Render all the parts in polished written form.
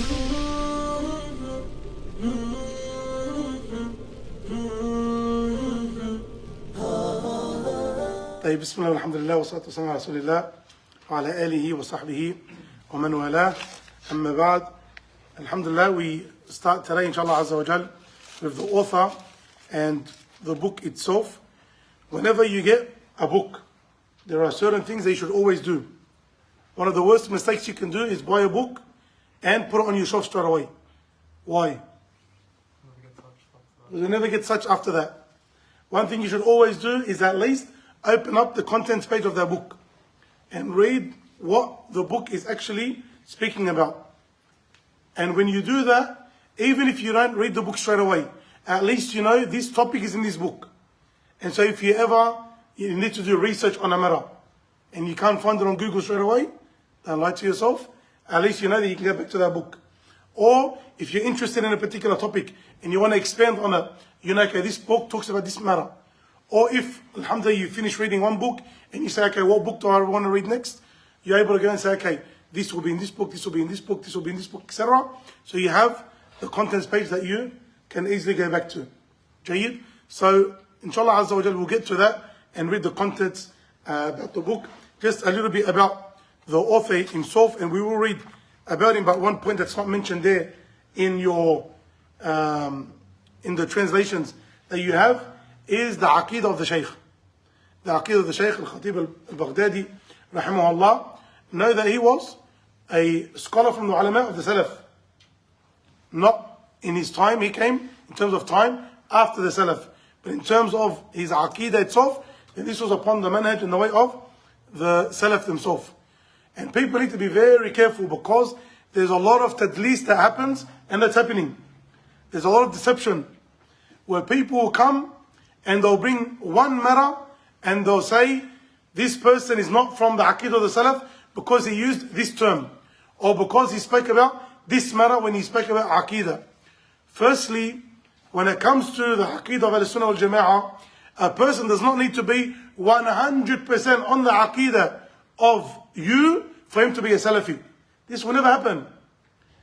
طيب بسم الله والحمد لله والصلاة والسلام على رسول الله وعلى آله وصحبه ومن والاه. أما بعد, alhamdulillah, we start today inshallah azza wa jal with the author and the book itself. Whenever you get a book, there are certain things that you should always do. One of the worst mistakes you can do is buy a book and put it on your shelf straight away. Why? Because you never get such after that. One thing you should always do is at least open up the contents page of that book and read what the book is actually speaking about. And when you do that, even if you don't read the book straight away, at least you know this topic is in this book. And so if you need to do research on a matter and you can't find it on Google straight away, don't lie to yourself. At least you know that you can get back to that book. Or if you're interested in a particular topic and you want to expand on it, you know, okay, this book talks about this matter. Or if, alhamdulillah, you finish reading one book and you say, okay, what book do I want to read next? You're able to go and say, okay, this will be in this book, this will be in this book, this will be in this book, etc. So you have the contents page that you can easily go back to. Jayyid? So, inshallah azza wa jal, we'll get to that and read the contents about the book. Just a little bit about the author himself, and we will read about him, but one point that's not mentioned there in your in the translations that you have is the Aqidah of the Shaykh. The Aqidah of the Shaykh, Al-Khateeb Al-Baghdaadee, rahimahullah. Know that he was a scholar from the ulama of the Salaf. Not in his time, he came in terms of time after the Salaf. But in terms of his Aqidah itself, then this was upon the manhaj in the way of the Salaf themselves. And people need to be very careful because there's a lot of tadlis that happens and that's happening. There's a lot of deception where people will come and they'll bring one matter and they'll say this person is not from the Aqidah of the Salaf because he used this term or because he spoke about this matter when he spoke about Aqidah. Firstly, when it comes to the Aqidah of Al-Sunnah wal Jama'ah, a person does not need to be 100% on the Aqidah of you for him to be a Salafi. This will never happen.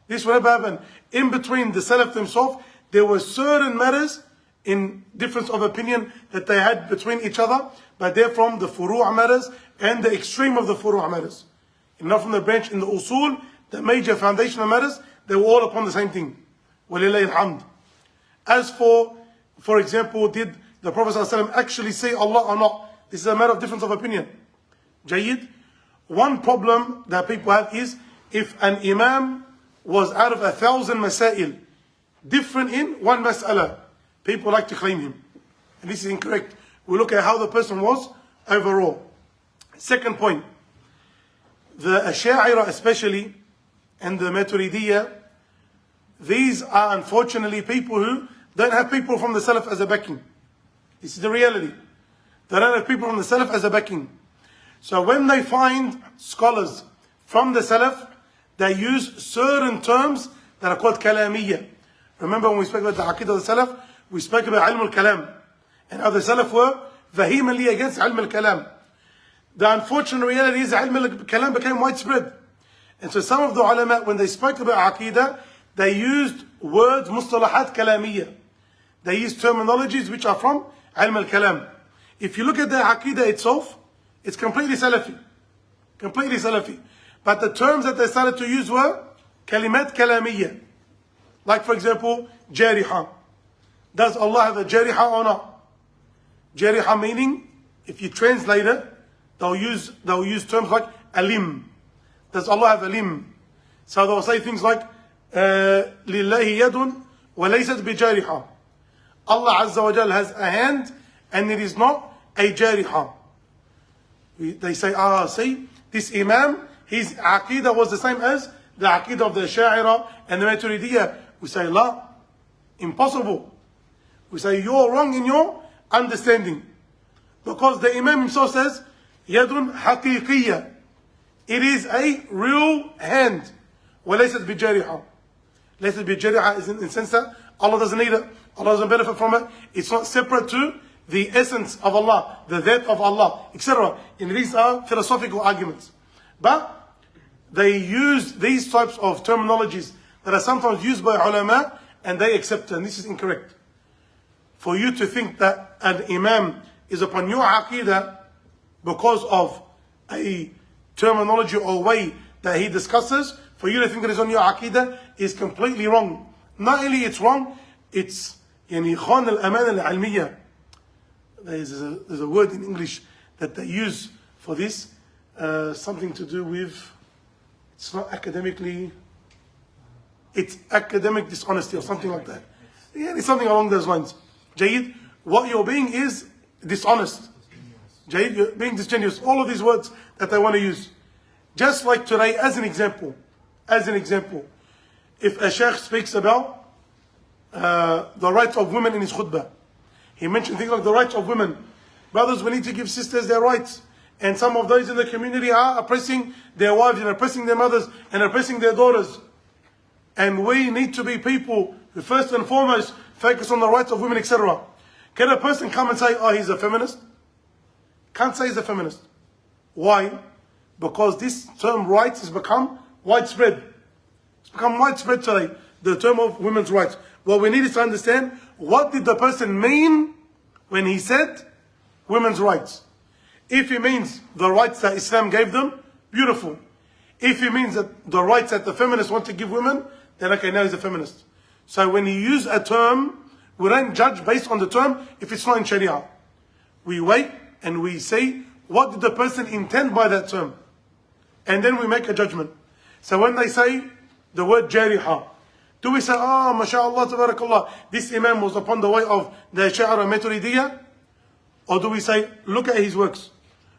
This will never happen. In between the Salaf themselves, there were certain matters in difference of opinion that they had between each other, but they're from the furu' matters and the extreme of the furu' matters. And not from the branch in the usul, the major foundational matters, they were all upon the same thing. Walillahi alhamd. As for example, did the Prophet ﷺ actually say Allah or not? This is a matter of difference of opinion. Jayyid. One problem that people have is if an imam was out of 1,000 masail, different in one mas'ala, people like to claim him. And this is incorrect. We look at how the person was overall. Second point, the Ash'ari especially, and the Maturidiyya, these are unfortunately people who don't have people from the Salaf as a backing. This is the reality. They don't have people from the Salaf as a backing. So when they find scholars from the Salaf, they use certain terms that are called kalamiyya. Remember when we spoke about the Aqidah of the Salaf, we spoke about ilm al-kalam. And how the Salaf were vehemently against ilm al-kalam. The unfortunate reality is ilm al-kalam became widespread. And so some of the ulama, when they spoke about Aqidah, they used words, mustalahat kalamiyya. They used terminologies which are from ilm al-kalam. If you look at the Aqidah itself, it's completely Salafi. Completely Salafi. But the terms that they started to use were kalimat kalamiyya. Like for example, jariha. Does Allah have a jariha or not? Jariha meaning, if you translate it, they'll use terms like alim. Does Allah have alim? So they'll say things like lillahi yadun wa laysat bi jariha. Allah Azza wa Jal has a hand and it is not a jariha. They say, see, this Imam, his Aqidah was the same as the Aqidah of the Ash'ari and the Maturidiyya. We say, la, impossible. We say, you're wrong in your understanding. Because the Imam himself says, yadun haqiqiyya. It is a real hand. وَلَيْسَتْ بِجَارِحًا. Laysat بِجَارِحًا is in the sense that Allah doesn't need it. Allah doesn't benefit from it. It's not separate to the essence of Allah, the that of Allah, etc. And these are philosophical arguments. But they use these types of terminologies that are sometimes used by ulama and they accept it, and this is incorrect. For you to think that an imam is upon your aqidah because of a terminology or way that he discusses, for you to think that it's on your aqidah is completely wrong. Not only it's wrong, it's khan al-aman al-ilmiyya. There's a word in English that they use for this, something to do with, it's not academically, it's academic dishonesty or something like that. Yeah, it's something along those lines. Jayyid, what you're being is dishonest. Jayyid, you're being disingenuous. All of these words that they want to use. Just like today, as an example, if a sheikh speaks about the rights of women in his khutbah, he mentioned things like the rights of women. Brothers, we need to give sisters their rights. And some of those in the community are oppressing their wives and oppressing their mothers and oppressing their daughters. And we need to be people who first and foremost focus on the rights of women, etc. Can a person come and say, oh, he's a feminist? Can't say he's a feminist. Why? Because this term rights has become widespread. It's become widespread today, the term of women's rights. What we need is to understand, what did the person mean when he said women's rights? If he means the rights that Islam gave them, beautiful. If he means that the rights that the feminists want to give women, then okay, now he's a feminist. So when you use a term, we don't judge based on the term if it's not in Sharia. We wait and we say, what did the person intend by that term? And then we make a judgment. So when they say the word jariha, do we say, oh, mashallah, tabarakallah, this imam was upon the way of the Ash'ari Maturidiyya? Or do we say, look at his works?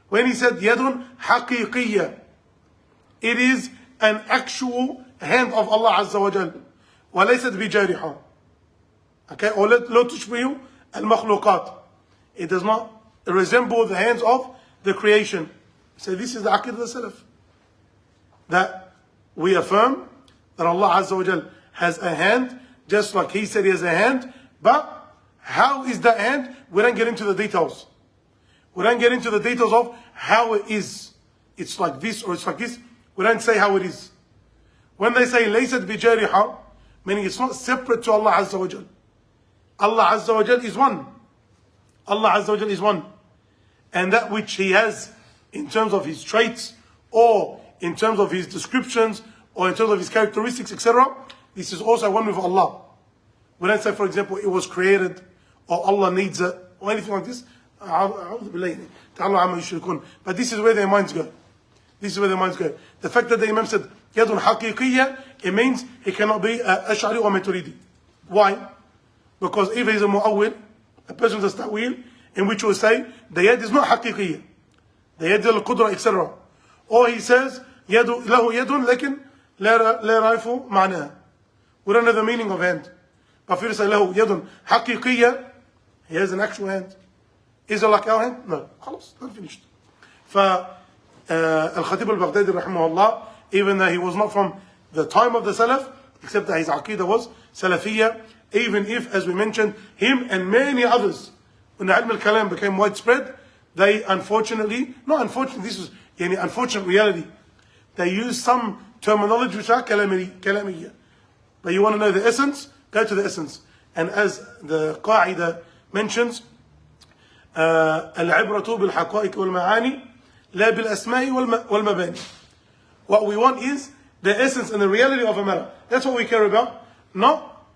When he said, yadun haqiqiyya, it is an actual hand of Allah Azza wa Jal. وَلَيْسَتْ بِجَارِحًا. Okay, or لَا تُشْبِهُ الْمَخْلُوقَاتِ. It does not resemble the hands of the creation. So this is the Aqidah of the Salaf. That we affirm that Allah Azza wa Jal has a hand, just like He said He has a hand, but how is that hand? We don't get into the details. We don't get into the details of how it is. It's like this or it's like this. We don't say how it is. When they say لَيْسَتْ بِجَارِحًا, meaning it's not separate to Allah Azza wa Jal. Allah Azza wa Jal is one. Allah Azza wa Jal is one. And that which He has in terms of His traits, or in terms of His descriptions, or in terms of His characteristics, etc., this is also one with Allah. We don't say, for example, it was created, or Allah needs it, or anything like this. But this is where their minds go. This is where their minds go. The fact that the Imam said, yadun haqiqiyya, it means he cannot be Ash'ari or Maturidi. Why? Because if he's a mu'awwil, a person does ta'wil, in which will say, the yad is not haqiqiyya. The yad al-qudra, etc. Or he says, له يد لكن لا يعرف معناها. We don't know the meaning of hand. But if you say له يد حقيقية, he has an actual hand. Is it like our hand? No. خلاص, not finished. Al-Khateeb Al-Baghdaadee rahimahullah, even though he was not from the time of the Salaf, except that his aqidah was Salafiyya, even if, as we mentioned, him and many others, when the Ilm al-Kalam became widespread, they unfortunately, not unfortunately, this is unfortunate reality, they use some terminology which are kalamiyya. But you want to know the essence, go to the essence. And as the qaida mentions, العبرة بالحقائق والمعاني لا بالأسماء والمباني. What we want is the essence and the reality of a matter. That's what we care about, not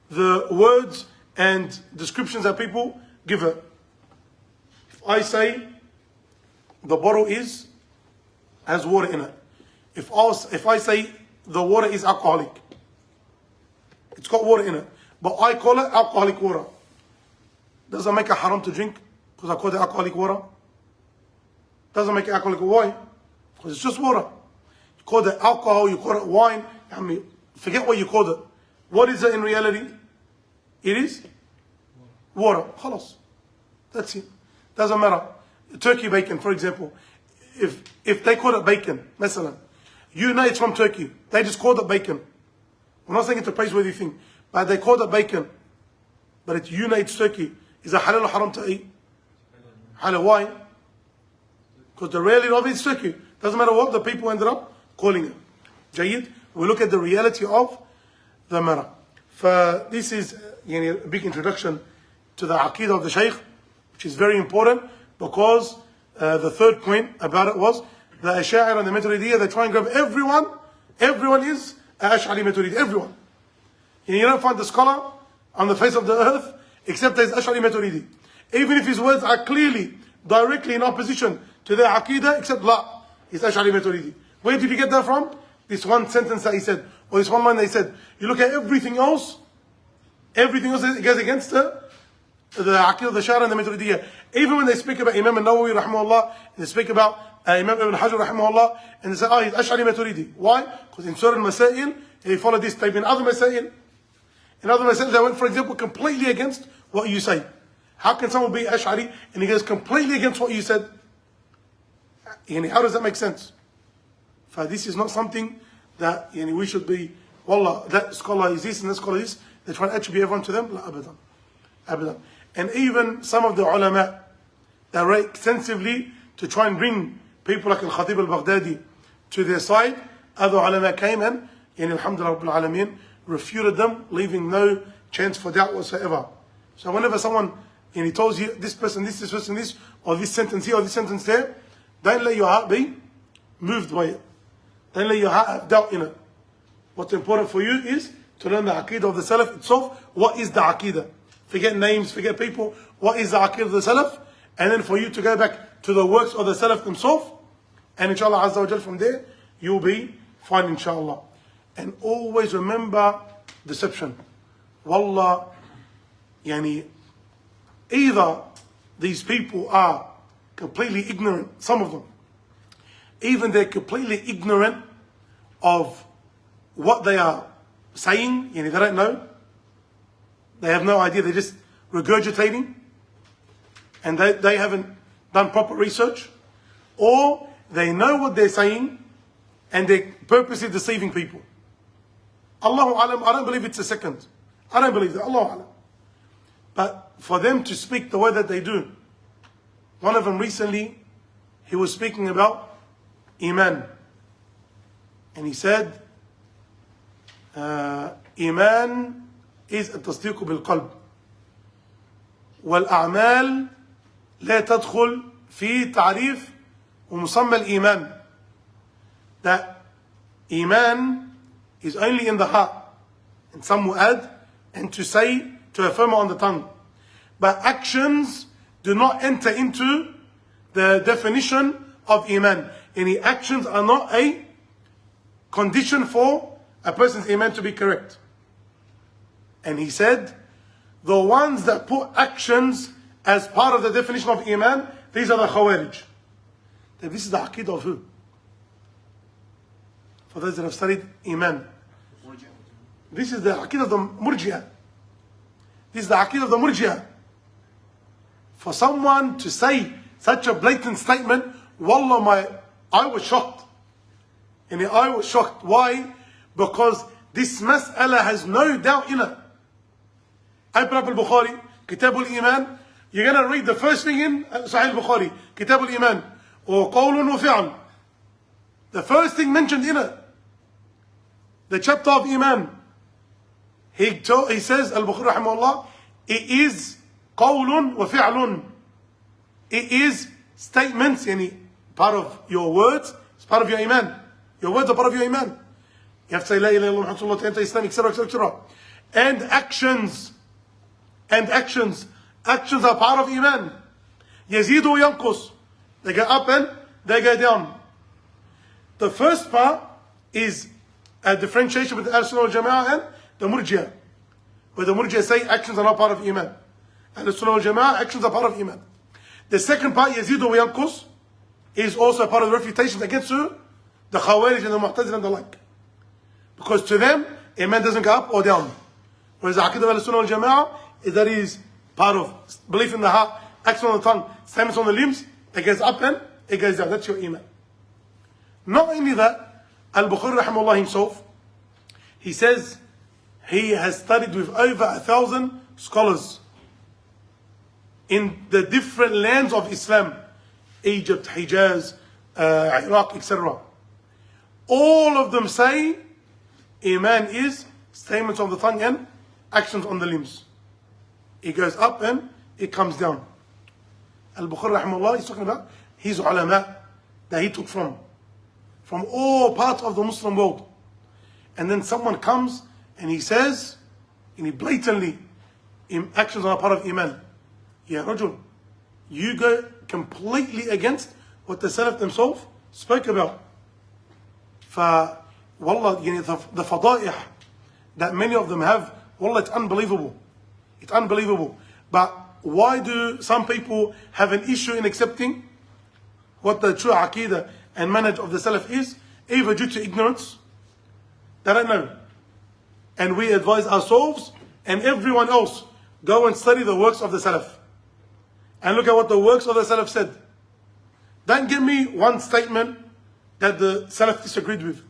the words and descriptions that people give it. If I say the bottle has water in it. If I say the water is alcoholic, it's got water in it, but I call it alcoholic water, does it make it haram to drink because I call it alcoholic water? Doesn't make it alcoholic. Why? Because it's just water. You call it alcohol, you call it wine. I mean, forget what you called it. What is it in reality? It is water. Khalas. That's it. Doesn't matter. Turkey bacon, for example. If they call it bacon, مثلا, you know it's from Turkey. They just called it bacon. We're not saying it's a praiseworthy thing, but they called it bacon. But you know it's Turkey. Is it halal or haram to eat? Halal. Why? Because the reality of it is Turkey. Doesn't matter what the people ended up calling it. Jayyid, we look at the reality of the matter. This is a big introduction to the Aqidah of the Shaykh, which is very important because the third point about it was the Ash'ari and the Maturidiyya, they try and grab everyone. Everyone is Ash'ari Maturidi, everyone. You don't find the scholar on the face of the earth except there's Ash'ari Maturidi. Even if his words are clearly, directly in opposition to their Aqidah, except La, he's Ash'ari Maturidi. Where did you get that from? This one sentence that he said, or this one line that he said. You look at everything else it goes against the Aqidah, the Shara and the Maturidiyya. Even when they speak about Imam An-Nawawi rahimahullah, and they speak about Imam Ibn Hajar rahimahullah, and they say, he's Ash'ari Maturidi. Why? Because in Surah Al-Masaa'il, he followed this type. In other Masaa'il, they went, for example, completely against what you say. How can someone be Ash'ari and he goes completely against what you said? How does that make sense? This is not something that we should be, wallah, that scholar is this and that scholar is this. They try to attribute everyone to them. La, abadan. Abadan. And even some of the ulama, they write extensively to try and bring people like Al-Khateeb Al-Baghdaadee to their side. Other ulama came and, alhamdulillah Rabbil Alameen, refuted them, leaving no chance for doubt whatsoever. So whenever someone, he tells you this person this, or this sentence here, or this sentence there, don't let your heart be moved by it. Don't let your heart have doubt in it. What's important for you is to learn the Aqidah of the Salaf itself. What is the Aqidah? Forget names, forget people. What is the Aqidah of the Salaf? And then for you to go back to the works of the Salaf themselves. And inshallah Azza wa Jal, from there, you'll be fine inshallah. And always remember deception. Wallah, either these people are completely ignorant, some of them, even they're completely ignorant of what they are saying, they don't know. They have no idea, they're just regurgitating. And they haven't done proper research. Or they know what they're saying and they're purposely deceiving people. Allahu Alam, I don't believe it's a second. I don't believe that, Allahu Alam. But for them to speak the way that they do, one of them recently, he was speaking about Iman. And he said, Iman is التصديق بالقلب والأعمال لا تدخل في تعريف ومسمى الإيمان. That Iman is only in the heart, and some will add, and to say, to affirm on the tongue. But actions do not enter into the definition of Iman. Any actions are not a condition for a person's Iman to be correct. And he said, the ones that put actions as part of the definition of Iman, these are the Khawarij. This is the Aqidah of who? For those that have studied Iman. This is the Aqidah of the Murji'ah. This is the Aqidah of the Murji'ah. For someone to say such a blatant statement, wallah, I was shocked. And I was shocked. Why? Because this mas'ala has no doubt in it. Open up Al-Bukhari, Kitab Al-Iman. You're going to read the first thing in Sahih Al-Bukhari, Kitab Al-Iman, or Qawlun wa Fi'al. The first thing mentioned in it, the chapter of Iman. He says, Al-Bukhari rahimahullah, it is Qawlun wa Fi'alun. It is statements, part of your words, it's part of your Iman. Your words are part of your Iman. You have to say, La ilaha illallah, Muhammadur Rasulullah, Islam, etc., etc. And actions. And actions. Actions are part of Iman. Yazidu wa yanqus. They go up and they go down. The first part is a differentiation between Al-Sunnah wal-Jama'ah and the Murji'ah. Where the Murji'ah say actions are not part of Iman. Al-Sunnah wal-Jama'ah, actions are part of Iman. The second part, Yazidu wa yanqus, is also a part of the refutations against who? The Khawarij and the Mu'tazila and the like. Because to them, Iman doesn't go up or down. Whereas the Aqidah of Al-Sunnah wal-Jama'ah is that it is part of belief in the heart, action on the tongue, statements on the limbs. It goes up and it goes down. That's your Iman. Not only that, Al-Bukhari rahimahullah himself, he says he has studied with over 1,000 scholars in the different lands of Islam, Egypt, Hijaz, Iraq, etc. All of them say Iman is statements of the tongue and actions on the limbs. It goes up and it comes down. Al-Bukhari rahimahullah is talking about his ulama that he took from all parts of the Muslim world. And then someone comes and he says, and he blatantly, actions are a part of Iman. Ya Rajul, you go completely against what the Salaf themselves spoke about. Wallah, the fada'ih that many of them have, wallah, it's unbelievable. It's unbelievable. But why do some people have an issue in accepting what the true aqidah and manhaj of the Salaf is? Either due to ignorance, they don't know. And we advise ourselves and everyone else, go and study the works of the Salaf. And look at what the works of the Salaf said. Don't give me one statement that the Salaf disagreed with.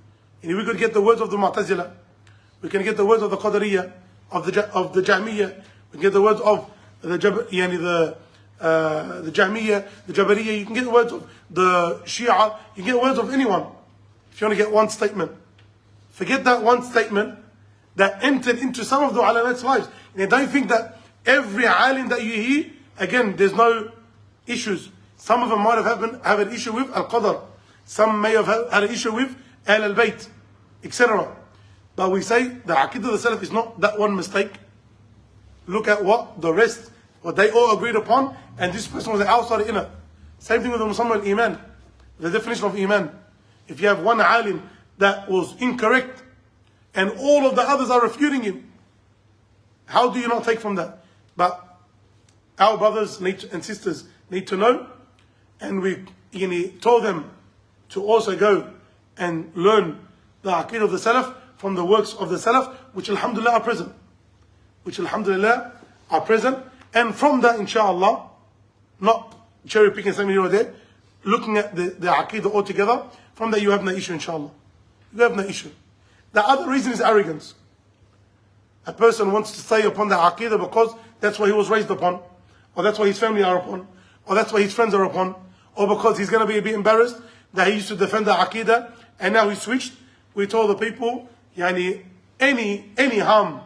And we could get the words of the Mu'tazila, we can get the words of the Qadariyya, of the Jahmiyya, we can get the words of the Jahmiyya, the Jabariyya, you can get the words of the Shia, you can get words of anyone. If you want to get one statement, forget that one statement that entered into some of the ulama's lives. And don't think that every alim that you hear, again, there's no issues. Some of them might have an issue with Al-Qadr. Some may have had an issue with Al-Bayt, etc. But we say the Aqidah of the Salaf is not that one mistake. Look at what the rest, what they all agreed upon, and this person was the outside inner. Same thing with the Musamma al-Iman, the definition of Iman. If you have one alim that was incorrect, and all of the others are refuting him, how do you not take from that? But our brothers and sisters need to know, and we told them to also go and learn the Aqeedah of the Salaf from the works of the Salaf, which alhamdulillah are present. And from that, inshallah, not cherry picking something here or there, looking at the Aqeedah altogether, from that you have no issue, inshallah. You have no issue. The other reason is arrogance. A person wants to stay upon the Aqeedah because that's what he was raised upon, or that's what his family are upon, or that's what his friends are upon, or because he's going to be a bit embarrassed that he used to defend the Aqeedah and now he switched. We told the people, any harm,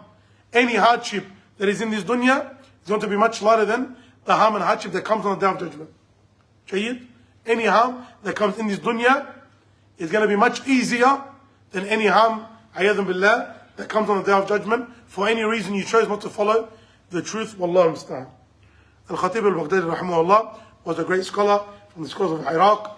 any hardship that is in this dunya is going to be much lighter than the harm and hardship that comes on the day of judgment. Jayyid? Any harm that comes in this dunya is going to be much easier than any harm, ayadhan billah, that comes on the day of judgment for any reason you chose not to follow the truth. Wallahu musta'an. Al-Khateeb Al-Baghdaadee rahimahullah was a great scholar from the scholars of Iraq.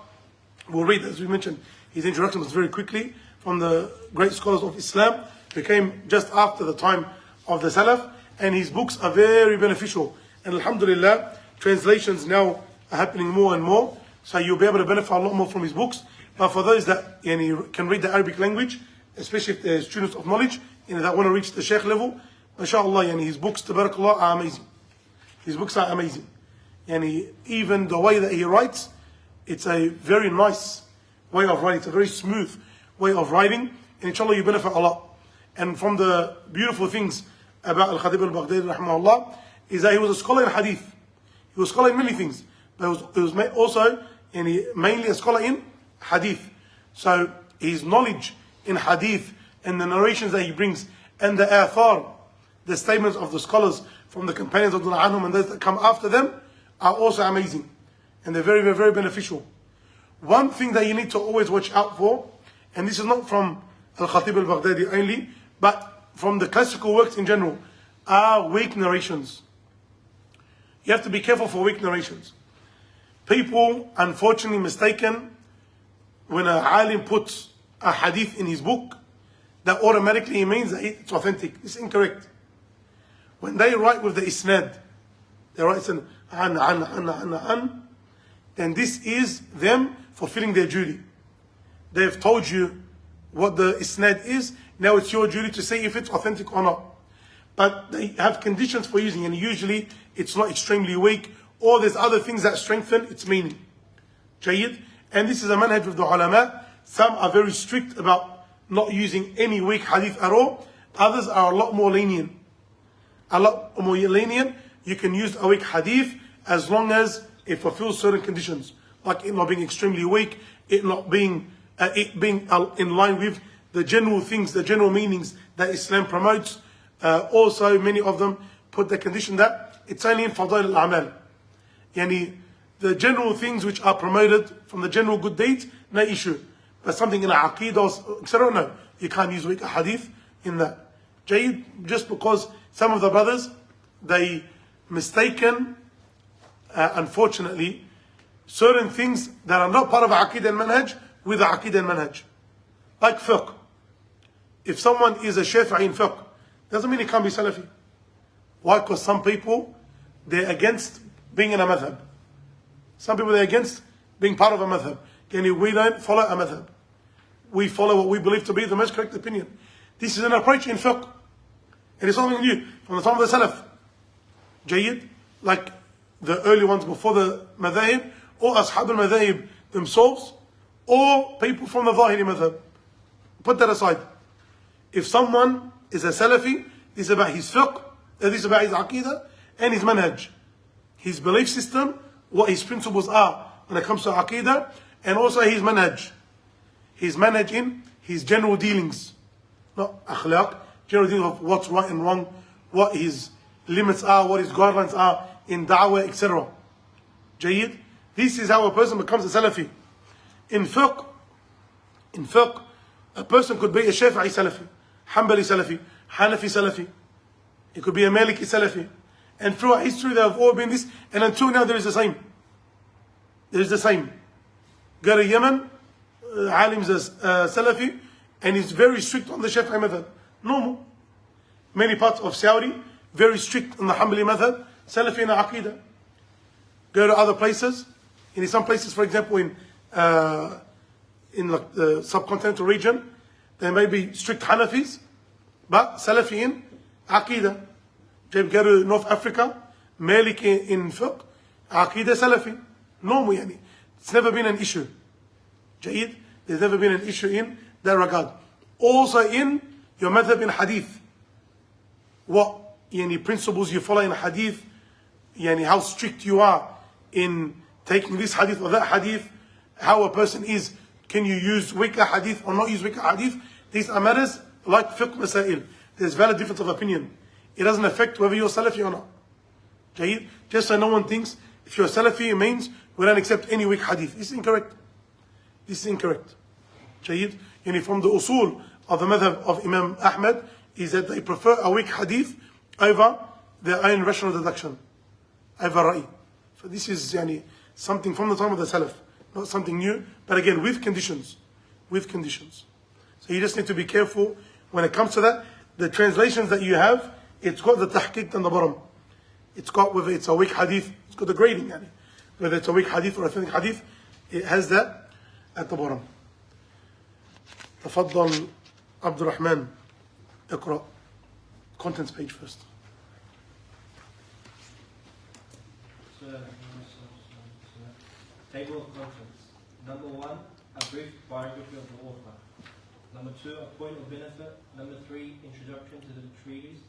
We'll read, as we mentioned, his introduction was very quickly from the great scholars of Islam. He came just after the time of the Salaf, and his books are very beneficial. And alhamdulillah, translations now are happening more and more, so you'll be able to benefit a lot more from his books. But for those that can read the Arabic language, especially if they're students of knowledge, that want to reach the Shaykh level, mashallah, his books, tabarakallah, are amazing. His books are amazing. Even the way that he writes, it's a very nice way of writing. It's a very smooth way of writing. And inshallah, you benefit a lot. And from the beautiful things about Al-Khateeb Al-Baghdaadee rahimahullah is that he was a scholar in hadith. He was a scholar in many things. But he was also mainly a scholar in hadith. So his knowledge in hadith and the narrations that he brings and the athar, the statements of the scholars from the companions of the anhum and those that come after them are also amazing. And they're very, very, very beneficial. One thing that you need to always watch out for, and this is not from Al-Khateeb Al-Baghdaadee only, but from the classical works in general, are weak narrations. You have to be careful for weak narrations. People, unfortunately mistaken, when a alim puts a hadith in his book, that automatically means that it's authentic. It's incorrect. When they write with the isnad, they write an, then this is them fulfilling their duty. They've told you what the isnad is, now it's your duty to say if it's authentic or not. But they have conditions for using, and usually it's not extremely weak, or there's other things that strengthen its meaning. Jayyid? And this is a manhaj of the ulama. Some are very strict about not using any weak hadith at all. Others are a lot more lenient. You can use a weak hadith as long as it fulfills certain conditions, like it not being extremely weak, it being in line with the general things, the general meanings that Islam promotes, also many of them put the condition that it's only in Fadail al-Amal. Yani, the general things which are promoted from the general good deeds, no issue. But something in Aqidah, etc., no. You can't use weak hadith in that. Just because some of the brothers, they mistaken, unfortunately, certain things that are not part of Aqidah and Manhaj with the Aqidah and Manhaj. Like fiqh. If someone is a Shafi'i in fiqh, doesn't mean he can't be Salafi. Why? Because some people, they're against being in a madhab. Some people, they're against being part of a madhab. We don't follow a madhab. We follow what we believe to be the most correct opinion. This is an approach in fiqh. It is something new from the time of the Salaf. Jayyid, like the early ones before the madhahib, or ashab al-madhahib themselves, or people from the Zahiri madhab. Put that aside. If someone is a Salafi, this is about his fiqh, this is about his aqidah, and his manhaj. His belief system, what his principles are when it comes to aqidah, and also his manhaj. His manhaj in his general dealings. Not akhlaq, general dealings of what's right and wrong, what his limits are, what his guidelines are in da'wah, etc. Jayyid. This is how a person becomes a Salafi. In fiqh, a person could be a Shafi'i Salafi, Hanbali Salafi, Hanafi Salafi. It could be a Maliki Salafi. And throughout history they have all been this, and until now there is the same. There is the same. Go to Yemen, Alim's a Salafi, and he's very strict on the Shafi'i method. Normal. Many parts of Saudi, very strict on the Hanbali method, Salafi and Aqidah. Go to other places. In some places, for example, in like the subcontinental region, there may be strict Hanafis, but Salafi in Aqidah. Go to North Africa, Malik in fiqh, Aqidah Salafi. Normal, yani. It's never been an issue. Jayyid, there's never been an issue in that regard. Also in your madhab in hadith. What yani, principles you follow in hadith, yani, how strict you are in taking this hadith or that hadith, how a person is, can you use weaker hadith or not use weaker hadith? These are matters like fiqh masail. There's valid difference of opinion. It doesn't affect whether you're Salafi or not. Jayyid? Just so no one thinks, if you're Salafi, it means we don't accept any weak hadith. This is incorrect. This is incorrect. Jayyid? Yani from the usul of the madhab of Imam Ahmad is that they prefer a weak hadith over their own rational deduction. Over ra'i. So this is yani, something from the time of the Salaf. Not something new, but again with conditions. With conditions. So you just need to be careful when it comes to that. The translations that you have, it's got the tahqiq on the bottom. It's got, whether it's a weak hadith, it's got the grading. Yani. Whether it's a weak hadith or a authentic hadith, it has that at the bottom. تفضل عبد الرحمن اقرأ contents page first. Table of contents. Number 1, a brief biography of the author. Number 2, a point of benefit. Number 3, introduction to the treatise.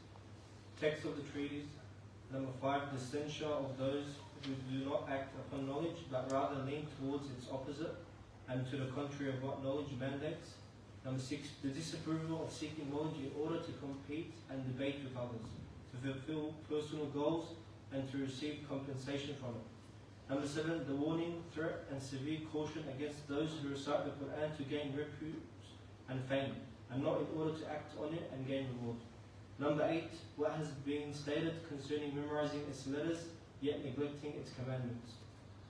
Text of the treatise. Number 5, the censure of those who do not act upon knowledge, but rather lean towards its opposite, and to the contrary of what knowledge mandates. Number 6, the disapproval of seeking knowledge in order to compete and debate with others, to fulfill personal goals, and to receive compensation from it. Number 7, the warning, threat, and severe caution against those who recite the Quran to gain repute and fame, and not in order to act on it and gain reward. Number 8, what has been stated concerning memorizing its letters, yet neglecting its commandments.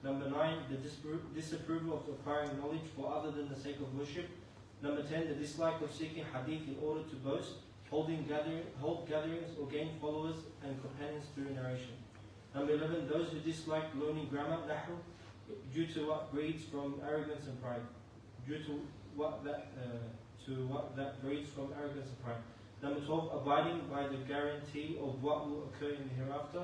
Number 9, the disapproval of acquiring knowledge for other than the sake of worship. Number 10, the dislike of seeking hadith in order to boast, hold gatherings or gain followers and companions through narration. Number 11, those who dislike learning grammar, nahu, due to what breeds from arrogance and pride. Due to what that breeds from arrogance and pride. Number 12, abiding by the guarantee of what will occur in the hereafter.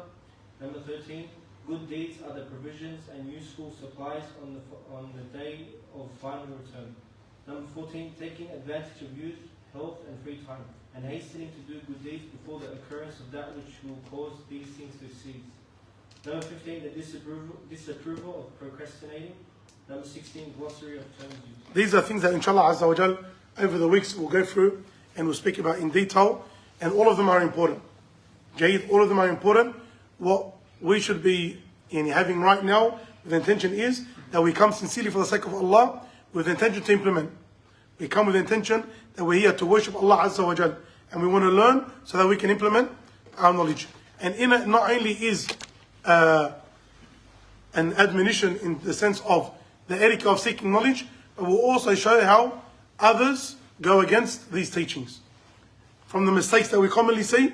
Number 13, good deeds are the provisions and useful supplies on the day of final return. Number 14, taking advantage of youth, health and free time, and hastening to do good deeds before the occurrence of that which will cause these things to cease. Number 15, the disapproval of procrastinating. Number 16, glossary of terms used. These are things that inshallah Azza wa Jal over the weeks we'll go through and we'll speak about in detail, and all of them are important. Jayyid, all of them are important. What we should be having right now, the intention is that we come sincerely for the sake of Allah, with the intention to implement. We come with the intention that we're here to worship Allah Azza wa Jal, and we want to learn so that we can implement our knowledge. And in it not only is an admonition in the sense of the etiquette of seeking knowledge, but we'll also show how others go against these teachings, from the mistakes that we commonly see,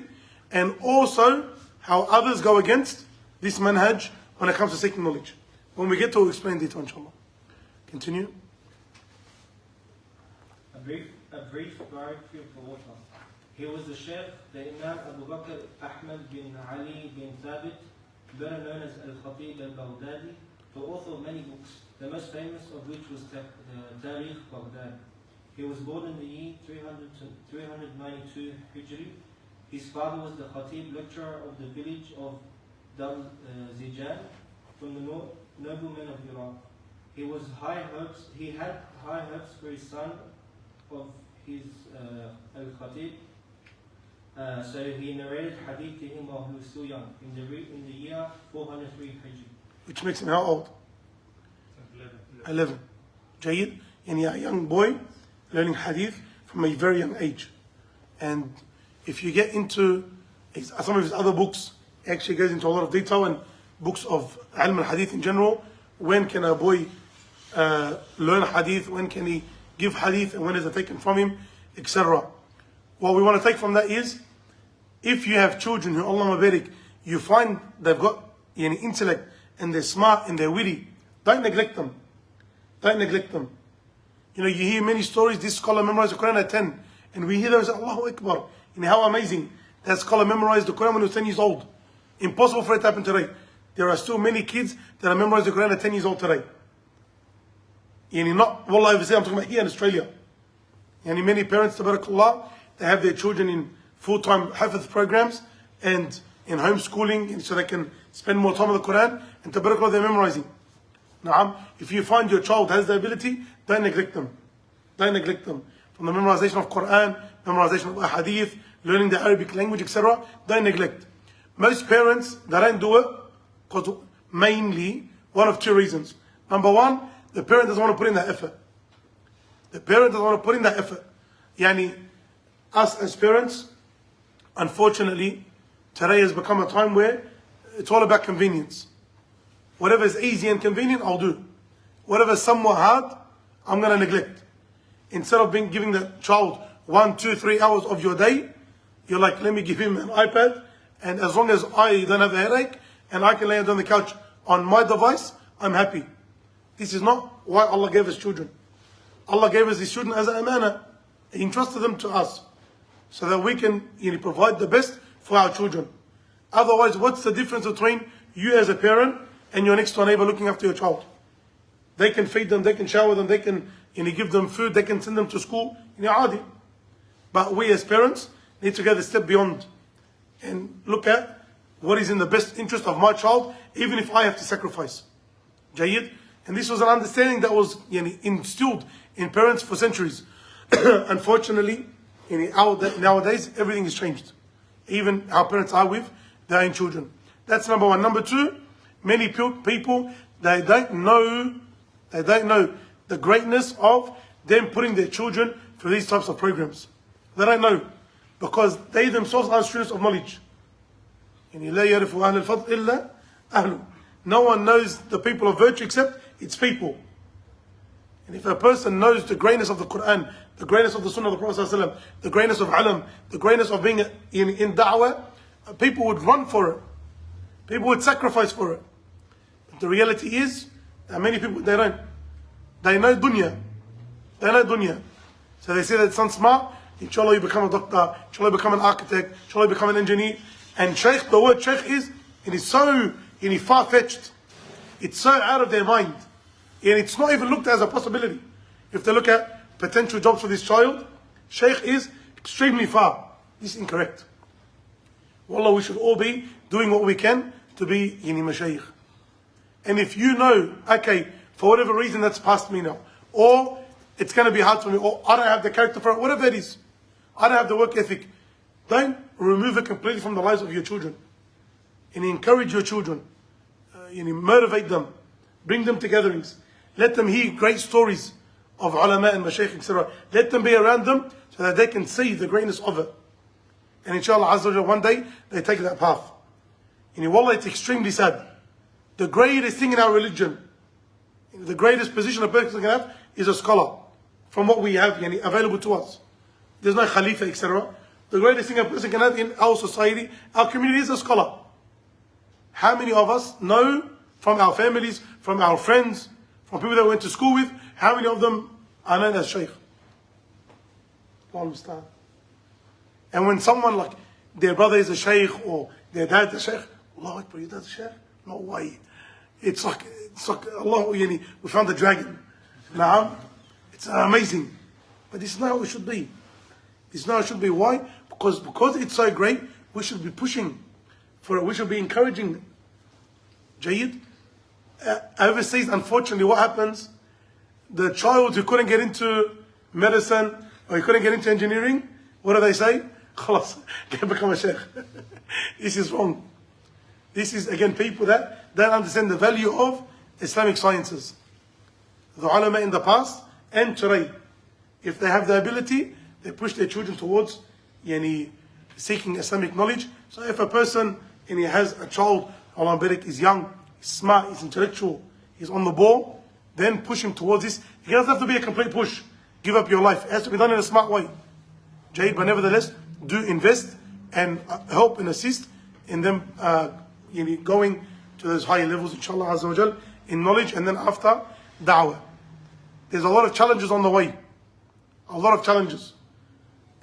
and also how others go against this manhaj when it comes to seeking knowledge. When we get to explain detail, inshallah. Continue. A brief biography of the author. He was the Sheikh, the Imam Abu Bakr Ahmad bin Ali bin Thabit, better known as Al-Khateeb Al-Baghdaadee, the author of many books, the most famous of which was Tariq Baghdad. He was born in the year 392 Hijri. His father was the Khatib, lecturer of the village of Dal Zijan, from the noblemen of Iraq. He had high hopes for his son of his Al-Khatib. So he narrated hadith to him while he was still young, in the year 403 Hijri. Which makes him how old? 11. Jayyid, and a young boy learning hadith from a very young age. And if you get into some of his other books, he actually goes into a lot of detail, and books of ilm al-hadith in general. When can a boy learn hadith? When can he give hadith? And when is it taken from him? Etc. What we want to take from that is, if you have children who, Allah mabarak, you find they've got intellect and they're smart and they're witty, don't neglect them. Don't neglect them. You hear many stories. This scholar memorized the Quran at 10, and we hear them say, Allahu Akbar. How amazing. That scholar memorized the Quran when he was 10 years old. Impossible for it to happen today. There are still many kids that have memorized the Quran at 10 years old today. Not, wallah, I'm talking about here in Australia. Many parents, tabarakallah, they have their children in full-time hafidh programs and in homeschooling, so they can spend more time with the Quran, and tabarakallah, they're memorizing. Na'am, if you find your child has the ability, don't neglect them. Don't neglect them. From the memorization of Quran, memorization of hadith, learning the Arabic language, etc., don't neglect. Most parents, they don't do it because mainly one of two reasons. Number one, the parent doesn't want to put in that effort. The parent doesn't want to put in that effort. Us as parents, unfortunately, today has become a time where it's all about convenience. Whatever is easy and convenient, I'll do. Whatever is somewhat hard, I'm going to neglect. Instead of giving the child 1, 2, 3 hours of your day, you're like, let me give him an iPad, and as long as I don't have a headache, and I can lay on the couch on my device, I'm happy. This is not why Allah gave us children. Allah gave us these children as an amana. He entrusted them to us, so that we can provide the best for our children. Otherwise, what's the difference between you as a parent and your next door neighbor looking after your child? They can feed them, they can shower them, they can give them food, they can send them to school. But we as parents need to get a step beyond and look at what is in the best interest of my child, even if I have to sacrifice. Jayyid? And this was an understanding that was instilled in parents for centuries. Unfortunately, nowadays, everything is changed. Even how parents are with their own children. That's number one. Number two, many people, they don't know the greatness of them putting their children through these types of programs. They don't know, because they themselves are students of knowledge. No one knows the people of virtue except its people. And if a person knows the greatness of the Quran, the greatness of the Sunnah of the Prophet ﷺ, the greatness of ilm, the greatness of being in da'wah, people would run for it. People would sacrifice for it. But the reality is that many people, they don't. They know dunya. They know dunya. So they say that it's smart. Inshallah, you become a doctor. Inshallah, you become an architect. Inshallah, you become an engineer. And shaykh, the word shaykh it is so far-fetched. It's so out of their mind. And it's not even looked at as a possibility. If they look at potential jobs for this child, shaykh is extremely far. This is incorrect. Wallah, we should all be doing what we can to be mashayikh. And if you know, okay, for whatever reason that's past me now, or it's going to be hard for me, or I don't have the character for it, whatever it is. I don't have the work ethic. Don't remove it completely from the lives of your children. And encourage your children. Motivate them. Bring them to gatherings. Let them hear great stories of ulama and mashaykh, etc. Let them be around them so that they can see the greatness of it. And inshallah Azza wa Jalla, one day they take that path. Wallah, it's extremely sad. The greatest thing in our religion, the greatest position a person can have is a scholar. From what we have available to us. There's no Khalifa, etc. The greatest thing a person can have in our society, our community, is a scholar. How many of us know from our families, from our friends, from people that we went to school with, how many of them are known as Shaykh? And when someone like their brother is a Shaykh or their dad is a Shaykh, Allah Akbar, your dad's a Shaykh? No way. It's like Allah, we found the dragon. Naam. It's amazing. But this is not how it should be. This is not how it should be. Why? Because it's so great, we should be pushing for it. We should be encouraging. Jayyid. Overseas, unfortunately, what happens? The child who couldn't get into medicine or he couldn't get into engineering, what do they say? Khalas, can become a sheikh. This is wrong. This is, again, people that don't understand the value of Islamic sciences. The ulama in the past and today, if they have the ability, they push their children towards seeking Islamic knowledge. So if a person has a child, Allah barik, is young, he's smart, he's intellectual, he's on the ball, then push him towards this. It doesn't have to be a complete push. Give up your life. It has to be done in a smart way. Jade, but nevertheless, do invest and help and assist in them going to those higher levels, inshallah Azza wa Jal, in knowledge, and then after, da'wah. There's a lot of challenges on the way. A lot of challenges.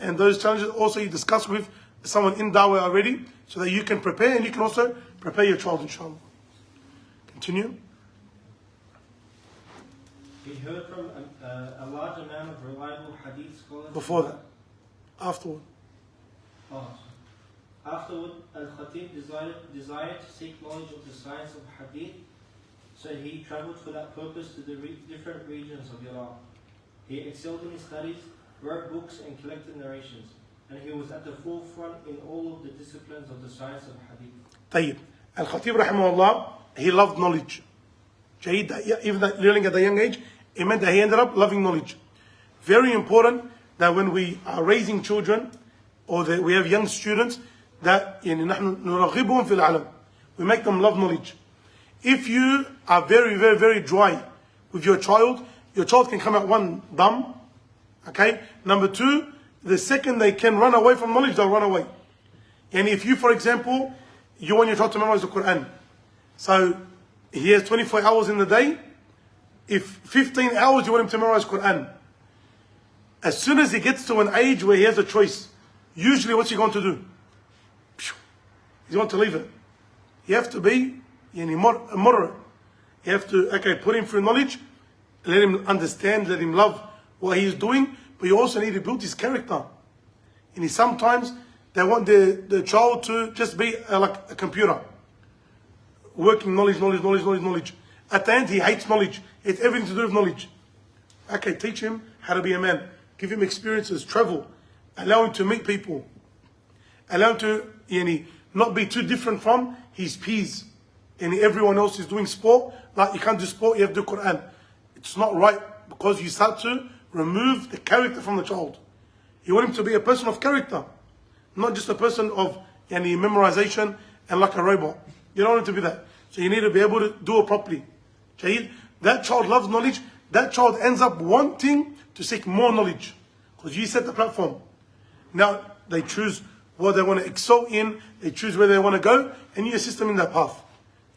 And those challenges also you discuss with someone in da'wah already, so that you can prepare, and you can also prepare your child, inshallah. Continue. We heard from a large amount of reliable hadith scholars. Before that. Afterward. Afterward, Al-Khateeb desired to seek knowledge of the science of hadith, so he travelled for that purpose to the different regions of Iraq. He excelled in his studies, wrote books and collected narrations, and he was at the forefront in all of the disciplines of the science of hadith. Tayyib. Al-Khateeb rahimahullah, he loved knowledge. Even learning at a young age, it meant that he ended up loving knowledge. Very important that when we are raising children, or that we have young students, that we make them love knowledge. If you are very, very, very dry with your child can come out one, dumb. Okay? Number two, the second they can run away from knowledge, they'll run away. And if you, for example, you want your child to memorize the Quran, so he has 24 hours in the day, if 15 hours you want him to memorize Quran, as soon as he gets to an age where he has a choice, usually what's he going to do? He's going to leave it. You have to be moderate. You have to, put him through knowledge, let him understand, let him love what he is doing, but you also need to build his character. And sometimes they want the child to just be like a computer. Working knowledge. At the end, he hates knowledge. It's everything to do with knowledge. Teach him how to be a man. Give him experiences, travel. Allow him to meet people. Allow him to not be too different from his peers. And everyone else is doing sport. Like you can't do sport, you have to do Quran. It's not right, because you start to remove the character from the child. You want him to be a person of character, not just a person of memorization and like a robot. You don't want him to be that. So you need to be able to do it properly. That child loves knowledge. That child ends up wanting to seek more knowledge, because you set the platform. Now they choose what they want to excel in, they choose where they want to go, and you assist them in that path.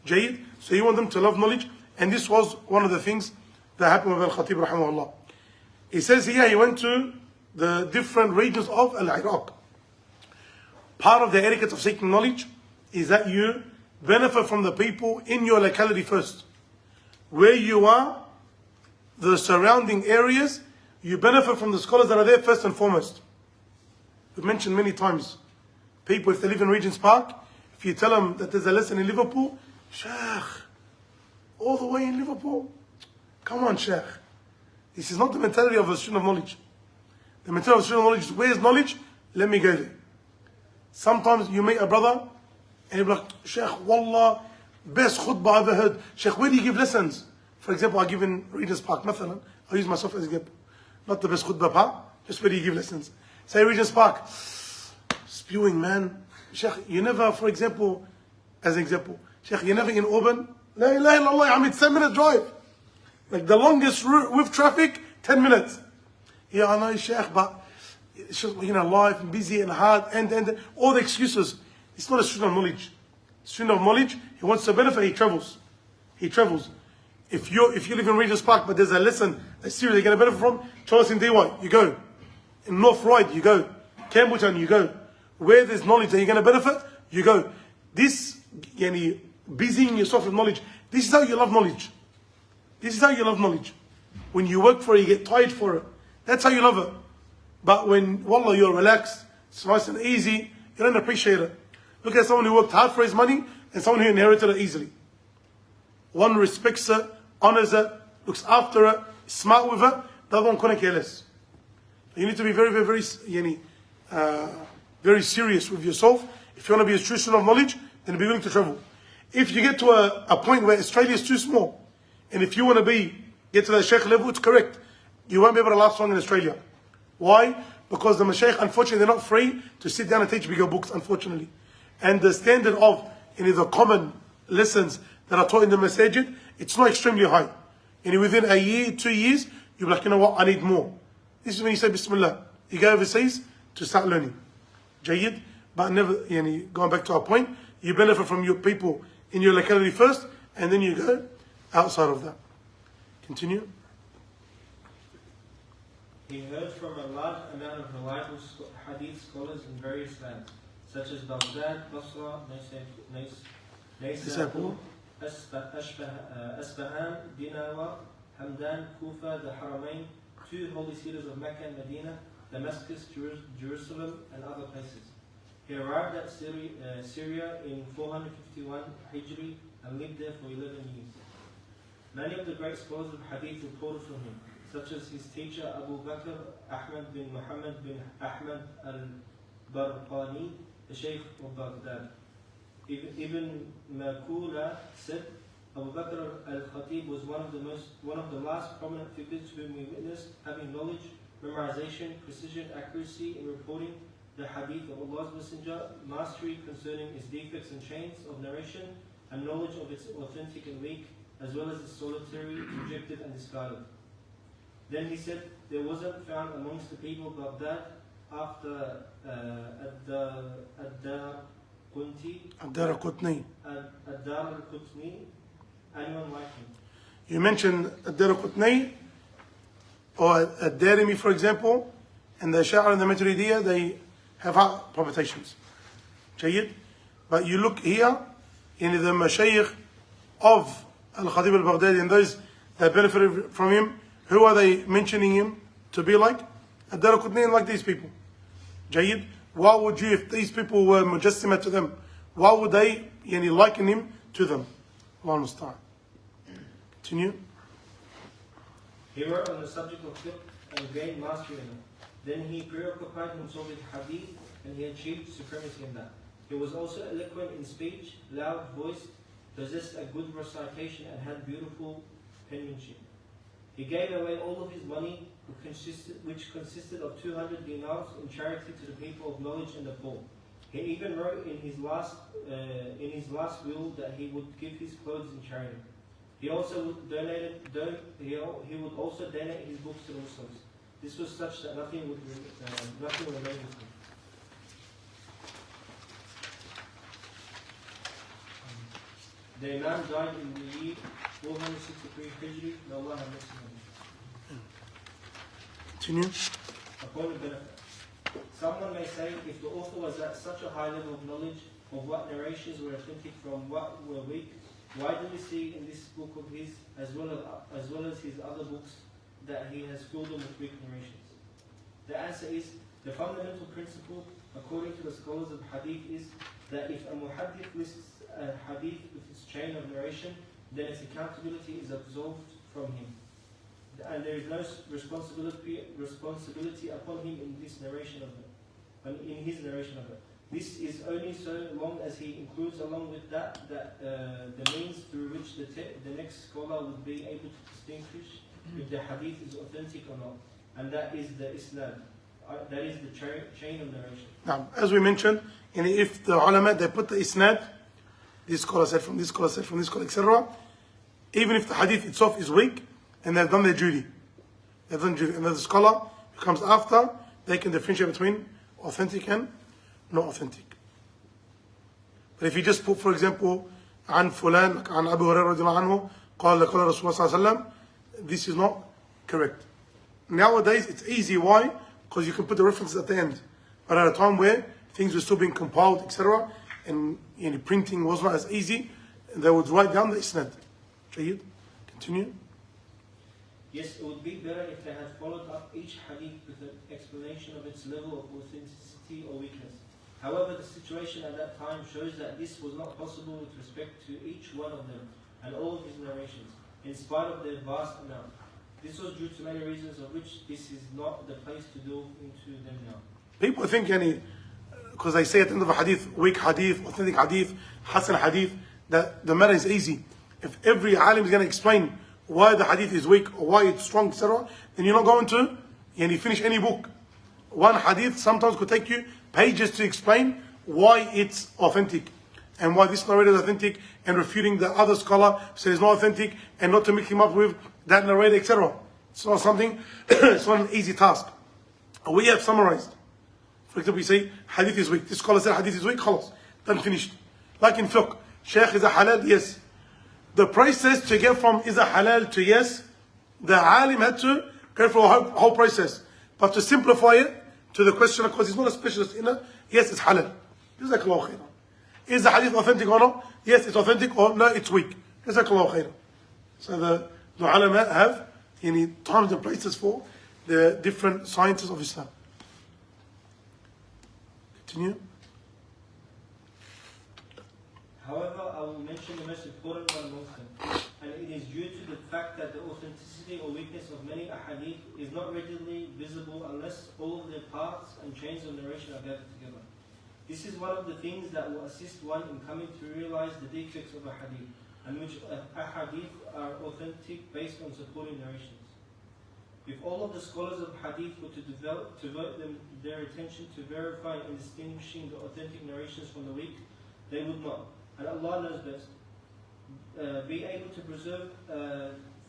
So you want them to love knowledge, and this was one of the things that happened with Al-Khateeb rahimahullah. He says here he went to the different regions of Al-Iraq. Part of the etiquette of seeking knowledge is that you benefit from the people in your locality first. Where you are, the surrounding areas, you benefit from the scholars that are there first and foremost. We've mentioned many times, people, if they live in Regent's Park, if you tell them that there's a lesson in Liverpool, Sheikh, all the way in Liverpool? Come on, Sheikh. This is not the mentality of a student of knowledge. The mentality of a student of knowledge is, where's knowledge? Let me go there. Sometimes you meet a brother and you'll be like, Sheikh, wallah, best khutbah I've ever heard. Sheikh, where do you give lessons? For example, I give in Regent's Park, مثلا. I use myself as an example. Not the best khutbah part, just where do you give lessons? Say Regent's Park. Spewing, man. Sheikh, you never, for example, as an example, Sheikh, you never in Auburn? La ilaha illallah, I mean, 10-minute drive. Like the longest route with traffic, 10 minutes. Yeah, I know, Sheikh, but it's just, life and busy and hard and all the excuses. It's not a student of knowledge. Student of knowledge, he wants to benefit, he travels. He travels. If you live in Regent's Park, but there's a lesson, a series you're going to benefit from, Charles in DY, you go. In North Ryde, you go. Campbelltown, you go. Where there's knowledge that you're going to benefit, you go. This, busying yourself with knowledge, this is how you love knowledge. This is how you love knowledge. When you work for it, you get tired for it. That's how you love it. But when, wallah, you're relaxed, it's nice and easy, you don't appreciate it. Look at someone who worked hard for his money and someone who inherited it easily. One respects it, honors it, looks after it, is smart with it. The other one couldn't care less. You need to be very, very, very serious with yourself. If you want to be a true student of knowledge, then be willing to travel. If you get to a point where Australia is too small, and if you want to get to the sheikh level, it's correct. You won't be able to last long in Australia. Why? Because the mashaykh, unfortunately, they're not free to sit down and teach bigger books, unfortunately. And the standard of the common lessons that are taught in the masajid, it's not extremely high. And within a year, 2 years, you'll be like, you know what, I need more. This is when you say Bismillah. You go overseas to start learning. Jayyid, but never, going back to our point, you benefit from your people in your locality first, and then you go outside of that. Continue. He heard from a large amount of reliable hadith scholars in various lands, such as Baghdad, Basra, Naysapur, Asbahan, Dinawa, Hamdan, Kufa, the Haramain, 2 holy cities of Mecca and Medina, Damascus, Jerusalem, and other places. He arrived at Syria in 451 Hijri and lived there for 11 years. Many of the great scholars of hadith reported from him, such as his teacher Abu Bakr Ahmad bin Muhammad bin Ahmad al-Barqani, the Shaykh of Baghdad. Ibn Makula said, Abu Bakr al-Khateeb was one of the last prominent figures whom we witnessed having knowledge, memorization, precision, accuracy in reporting the hadith of Allah's Messenger, mastery concerning its defects and chains of narration, and knowledge of its authentic and weak, as well as its solitary, rejected and discarded. Then he said, there wasn't found amongst the people of Baghdad after Ad-Daraqutni, anyone like him. You mentioned Ad-Daraqutni or Ad-Darimi, for example, and the Sha'ar and the Maturidiyya, they have heart palpitations. Jayyid. But you look here, in the Mashayikh of Al-Khateeb Al-Baghdaadee and those that benefited from him, who are they mentioning him to be like? Ad-Daraqutni and like these people. Jayyid. Why would you, if these people were mujassima to them, why would they liken him to them? Allah musta'an. Continue. He wrote on the subject of fiqh and gained mastery in it. Then he preoccupied himself with hadith and he achieved supremacy in that. He was also eloquent in speech, loud voiced, possessed a good recitation and had beautiful penmanship. He gave away all of his money, which consisted of 200 dinars, in charity to the people of knowledge and the poor. He even wrote in his last will that he would give his clothes in charity. He also he would also donate his books to Muslims. This was such that nothing remained with him. The Imam died in the year 463 Hijri. May Allah have mercy on him. Continue. A point of benefit. Someone may say, if the author was at such a high level of knowledge of what narrations were authentic from what were weak, why do we see in this book of his, as well as his other books, that he has filled them with weak narrations? The answer is, the fundamental principle, according to the scholars of hadith, is that if a muhaddith lists a hadith with its chain of narration, then its accountability is absolved from him. and there is no responsibility upon him in this narration of it, in his narration of it. This is only so long as he includes along with that the means through which the next scholar would be able to distinguish if the hadith is authentic or not, and that is the isnad, that is the chain of narration. Now, as we mentioned, if the ulama they put the isnad, this scholar said from this scholar said from this scholar, etc. Even if the hadith itself is weak, and they've done their duty, and then the scholar who comes after, they can differentiate between authentic and not authentic. But if you just put, for example, عن فلان عن أبي هريرة رضي الله عنه قال قال رسول الله صلى الله عليه وسلم, this is not correct. Nowadays it's easy. Why? Because you can put the references at the end. But at a time where things were still being compiled, etc., and printing was not as easy, they would write down the isnad. Jayyid. Continue. Yes, it would be better if they had followed up each hadith with an explanation of its level of authenticity or weakness. However, the situation at that time shows that this was not possible with respect to each one of them and all of his narrations, in spite of their vast amount. This was due to many reasons, of which this is not the place to delve into them now. People think, because they say at the end of a hadith, weak hadith, authentic hadith, hasan hadith, that the matter is easy. If every alim is going to explain why the hadith is weak or why it's strong, etc., then you're not going to finish any book. One hadith sometimes could take you pages to explain why it's authentic and why this narrator is authentic, and refuting the other scholar who says it's not authentic, and not to mix him up with that narrator, etc. It's not something, it's not an easy task. We have summarized. For example, we say hadith is weak. This scholar said hadith is weak, khalas, done, finished. Like in fiqh, shaykh is a halal, yes. The process to get from is a halal to yes, the alim had to go through a whole process. But to simplify it to the questioner, because he's not a specialist in it, yes, it's halal. Jazakallahu khairan. Is the hadith authentic or not? Yes, it's authentic, or no, it's weak. Jazakallahu khairan. So the ulama have times and places for the different sciences of Islam. Continue. However, I will mention the most important one amongst them, and it is due to the fact that the authenticity or weakness of many ahadith is not readily visible unless all of their parts and chains of narration are gathered together. This is one of the things that will assist one in coming to realize the defects of a hadith, and which ahadith are authentic based on supporting narrations. If all of the scholars of hadith were to devote their attention to verifying and distinguishing the authentic narrations from the weak, they would not, and Allah knows best, be able to preserve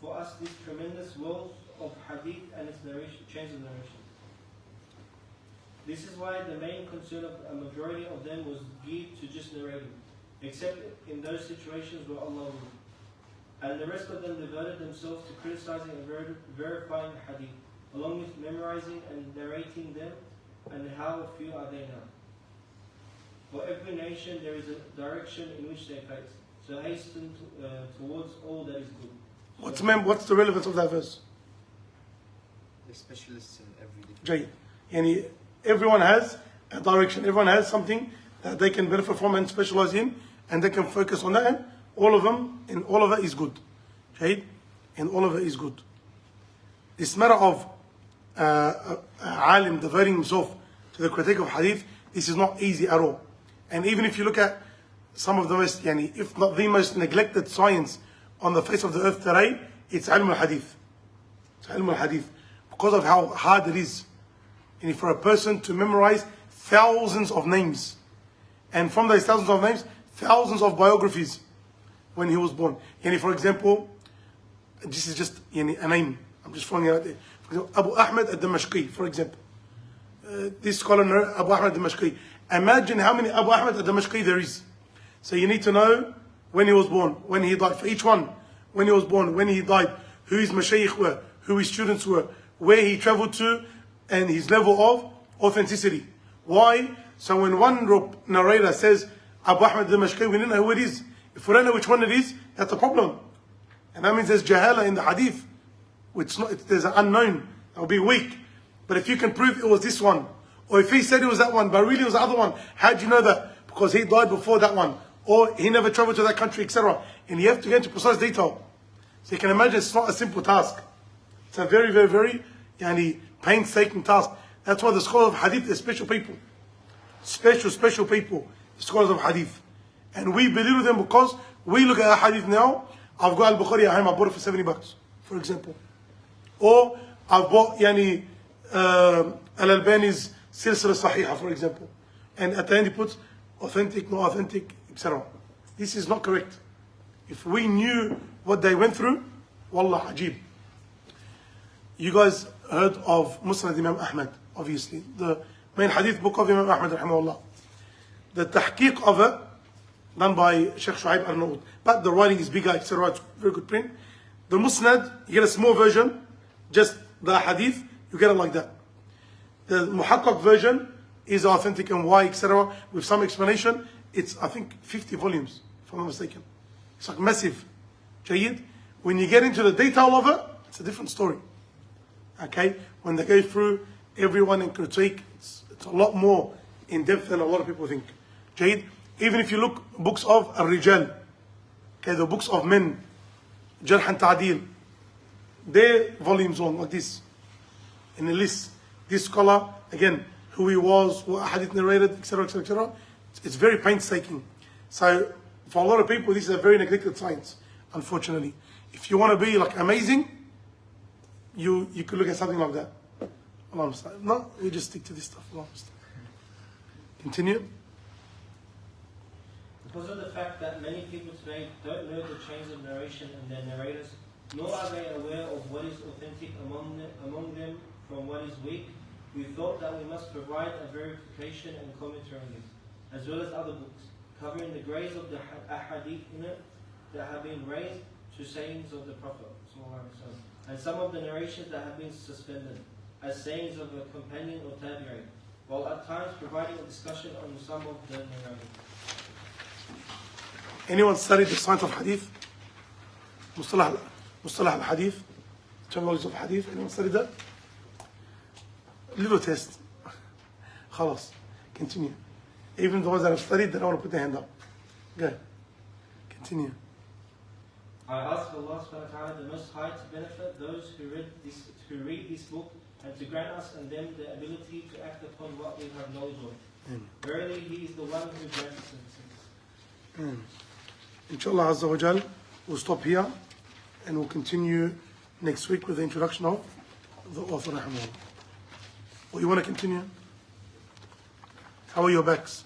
for us this tremendous wealth of hadith and its chains of narration. This is why the main concern of a majority of them was geared to just narrating, except in those situations where Allah ruled. And the rest of them devoted themselves to criticizing and verifying the hadith, along with memorizing and narrating them, and how few are they now. For every nation there is a direction in which they face, so hasten towards all that is good. What's the relevance of that verse? The specialists in every Jayyid. Everyone has a direction, everyone has something that they can benefit from and specialize in, and they can focus on that, and all of it is good. Jayyid? And all of it is good. This matter of alim devoting himself to the critique of hadith, this is not easy at all. And even if you look at some of the most, if not the most neglected science on the face of the earth today, it's ilm al-hadith. It's ilm al-hadith. Because of how hard it is. And for a person to memorize thousands of names. And from those thousands of names, thousands of biographies when he was born. For example, this is just a name. I'm just throwing it out there. For example, Abu Ahmed al-Damashqi, for example. This scholar, Abu Ahmed al-Damashqi. Imagine how many Abu Ahmed al-Damashqi there is. So you need to know when he was born, when he died. For each one, when he was born, when he died, who his mashayikh were, who his students were, where he traveled to, and his level of authenticity. Why? So when one narrator says Abu Ahmed al-Damashqi, we don't know who it is. If we don't know which one it is, that's a problem. And that means there's jahala in the hadith. There's an unknown. That will be weak. But if you can prove it was this one, or if he said it was that one, but really it was the other one, how do you know that? Because he died before that one, or he never traveled to that country, etc. And you have to get into precise detail. So you can imagine it's not a simple task. It's a very, very, very painstaking task. That's why the scholars of hadith are special people. Special people, the scholars of hadith. And we believe in them because we look at a hadith now. I've got Al-Bukhari at home, I bought it for $70, for example. Or I've bought Al-Albani's Silsila Sahiha, for example. And at the end he puts authentic, no authentic, etc. This is not correct. If we knew what they went through, wallah, ajib. You guys heard of Musnad Imam Ahmad, obviously. The main hadith book of Imam Ahmad, rahimahullah. The tahqiq of it, done by Sheikh Shu'aib al-Naud. But the writing is bigger, etc. It's very good print. The Musnad, you get a small version, just the hadith, you get it like that. The Muhaqqaq version is authentic and why, etc. With some explanation. It's, I think, 50 volumes, if I'm not mistaken. It's like massive. Jayyid. When you get into the detail of it, it's a different story. Okay? When they go through everyone and critique, it's a lot more in depth than a lot of people think. Jayyid. Even if you look books of Al-Rijal, okay, the books of men, Jarh and Ta'dil, they're volumes long, like this. In the list, this scholar, again, who he was, what hadith narrated, etc., etc., etc. It's very painstaking. So, for a lot of people, this is a very neglected science, unfortunately. If you want to be like amazing, you could look at something like that. No, we just stick to this stuff. Continue. Because of the fact that many people today don't know the chains of narration and their narrators, nor are they aware of what is authentic among them from what is weak, we thought that we must provide a verification and commentary on this, as well as other books, covering the grades of the ahadith in it that have been raised to sayings of the Prophet, and some of the narrations that have been suspended, as sayings of a companion or tabi'i, while at times providing a discussion on some of the narrators. Anyone studied the science of hadith? Mustalah al-hadith? Terminology of hadith? Anyone studied that? Little test. Khalas. Continue. Even the ones that have studied, they don't want to put their hand up. Go. Continue. I ask Allah subhanahu wa ta'ala the Most High to benefit those who read this book and to grant us and them the ability to act upon what we have knowledge of. Verily, He is the one who grants us. Inshallah Azza wa Jal, we'll stop here and we'll continue next week with the introduction of the author, rahimahullah. Or you want to continue? How are your backs?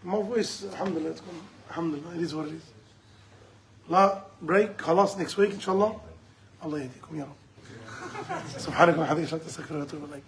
My voice, alhamdulillah, it's gone. Alhamdulillah, it is what it is. La break, khalas, next week, inshallah. Allah yahdikum ya Rabb. سبحانك وبحمدك اشهد ان لا اله الا انت استغفرك واتوب اليك